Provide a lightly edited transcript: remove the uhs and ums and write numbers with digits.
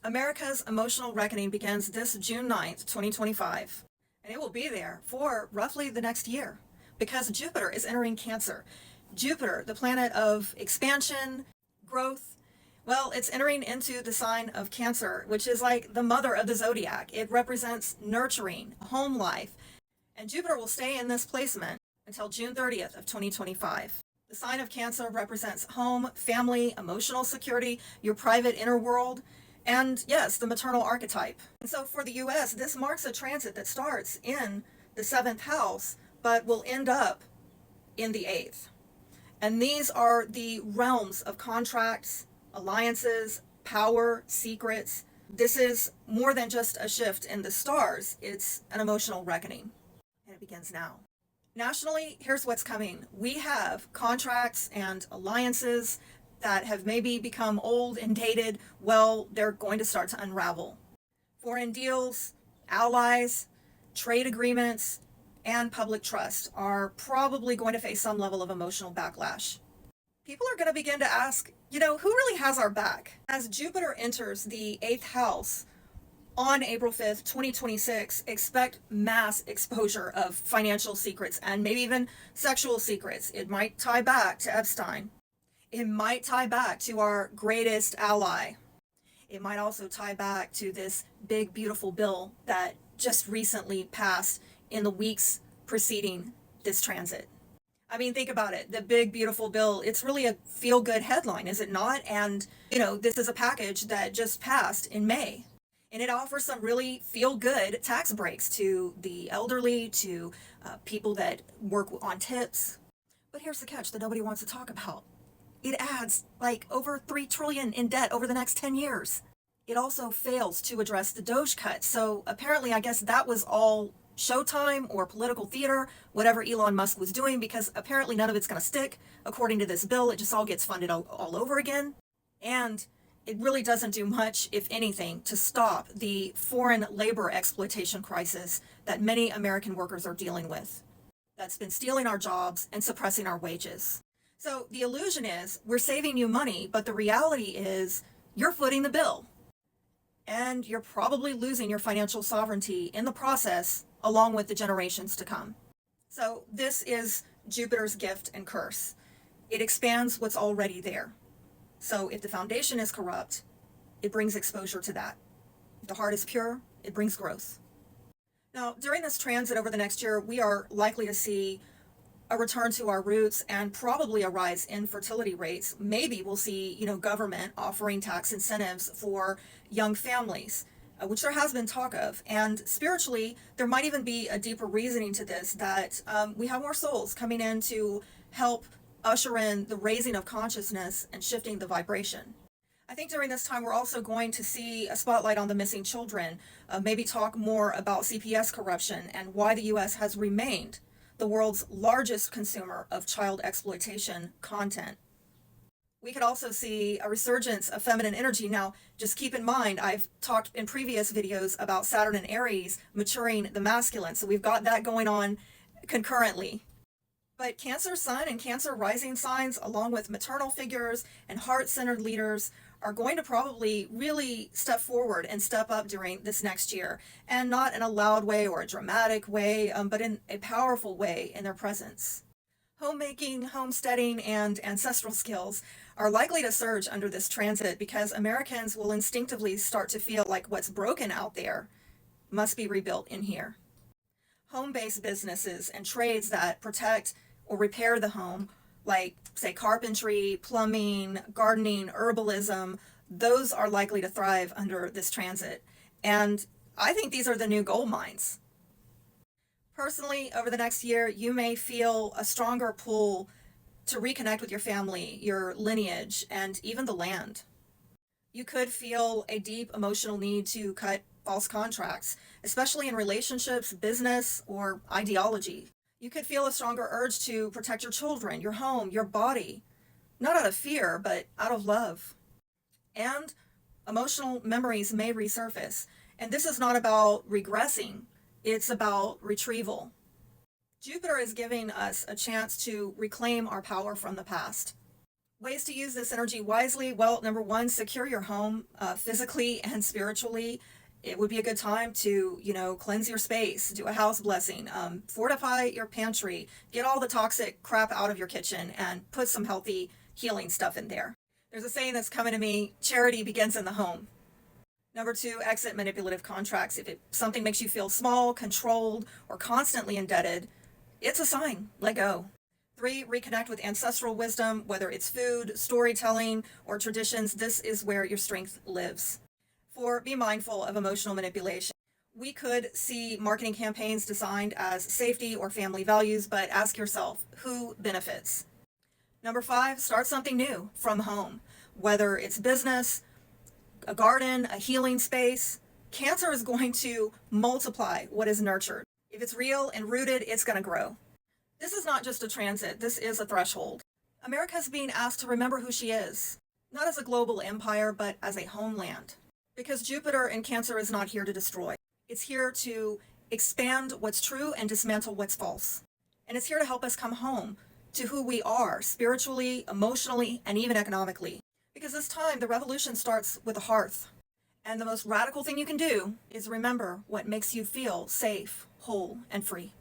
America's emotional reckoning begins this June 9th, 2025, and it will be there for roughly the next year because Jupiter is entering Cancer. Jupiter, the planet of expansion, growth, well, it's entering into the sign of Cancer, which is like the mother of the zodiac. It represents nurturing, home life, and Jupiter will stay in this placement until June 30th of 2025. The sign of Cancer represents home, family, emotional security, your private inner world, and yes, the maternal archetype. And so for the US, this marks a transit that starts in the 7th house, but will end up in the 8th. And these are the realms of contracts, alliances, power, secrets. This is more than just a shift in the stars, it's an emotional reckoning. And it begins now. Nationally, here's what's coming. We have contracts and alliances that have maybe become old and dated. Well, they're going to start to unravel. Foreign deals, allies, trade agreements, and public trust are probably going to face some level of emotional backlash. People are going to begin to ask, who really has our back? As Jupiter enters the 8th house on April 5th, 2026, expect mass exposure of financial secrets and maybe even sexual secrets. It might tie back to Epstein. It might tie back to our greatest ally. It might also tie back to this big, beautiful bill that just recently passed in the weeks preceding this transit. I mean, think about it. The big, beautiful bill, it's really a feel-good headline, is it not? And, this is a package that just passed in May. And it offers some really feel-good tax breaks to the elderly, to people that work on tips. But here's the catch that nobody wants to talk about. It adds like over $3 trillion in debt over the next 10 years. It also fails to address the Doge cut. So apparently, I guess that was all showtime or political theater, whatever Elon Musk was doing, because apparently none of it's going to stick. According to this bill, it just all gets funded all over again. And it really doesn't do much, if anything, to stop the foreign labor exploitation crisis that many American workers are dealing with. That's been stealing our jobs and suppressing our wages. So the illusion is we're saving you money, but the reality is you're footing the bill. And you're probably losing your financial sovereignty in the process, along with the generations to come. So this is Jupiter's gift and curse. It expands what's already there. So if the foundation is corrupt, it brings exposure to that. If the heart is pure, it brings growth. Now, during this transit over the next year, we are likely to see a return to our roots and probably a rise in fertility rates. Maybe we'll see, government offering tax incentives for young families, which there has been talk of. And spiritually, there might even be a deeper reasoning to this, that we have more souls coming in to help usher in the raising of consciousness and shifting the vibration. I think during this time, we're also going to see a spotlight on the missing children, maybe talk more about CPS corruption and why the U.S. has remained the world's largest consumer of child exploitation content. We could also see a resurgence of feminine energy. Now, just keep in mind, I've talked in previous videos about Saturn and Aries maturing the masculine, so we've got that going on concurrently. But Cancer Sun and Cancer Rising signs, along with maternal figures and heart-centered leaders, are going to probably really step forward and step up during this next year, and not in a loud way or a dramatic way, but in a powerful way in their presence. Homemaking, homesteading, and ancestral skills are likely to surge under this transit because Americans will instinctively start to feel like what's broken out there must be rebuilt in here. Home-based businesses and trades that protect or repair the home, like, say, carpentry, plumbing, gardening, herbalism, those are likely to thrive under this transit. And I think these are the new gold mines. Personally, over the next year, you may feel a stronger pull to reconnect with your family, your lineage, and even the land. You could feel a deep emotional need to cut false contracts, especially in relationships, business, or ideology. You could feel a stronger urge to protect your children, your home, your body, not out of fear, but out of love. And emotional memories may resurface. And this is not about regressing, it's about retrieval. Jupiter is giving us a chance to reclaim our power from the past. Ways to use this energy wisely. Well, number one, secure your home physically and spiritually. It would be a good time to, cleanse your space, do a house blessing, fortify your pantry, get all the toxic crap out of your kitchen, and put some healthy healing stuff in there. There's a saying that's coming to me: charity begins in the home. Number two, exit manipulative contracts. If something makes you feel small, controlled, or constantly indebted, it's a sign. Let go. Three, reconnect with ancestral wisdom, whether it's food, storytelling, or traditions. This is where your strength lives. Four, be mindful of emotional manipulation. We could see marketing campaigns designed as safety or family values, but ask yourself, who benefits? Number five, start something new from home, whether it's business, a garden, a healing space. Cancer is going to multiply what is nurtured. If it's real and rooted, it's going to grow. This is not just a transit, this is a threshold. America is being asked to remember who she is, not as a global empire, but as a homeland. Because Jupiter in Cancer is not here to destroy. It's here to expand what's true and dismantle what's false. And it's here to help us come home to who we are, spiritually, emotionally, and even economically. Because this time, the revolution starts with the hearth. And the most radical thing you can do is remember what makes you feel safe, whole, and free.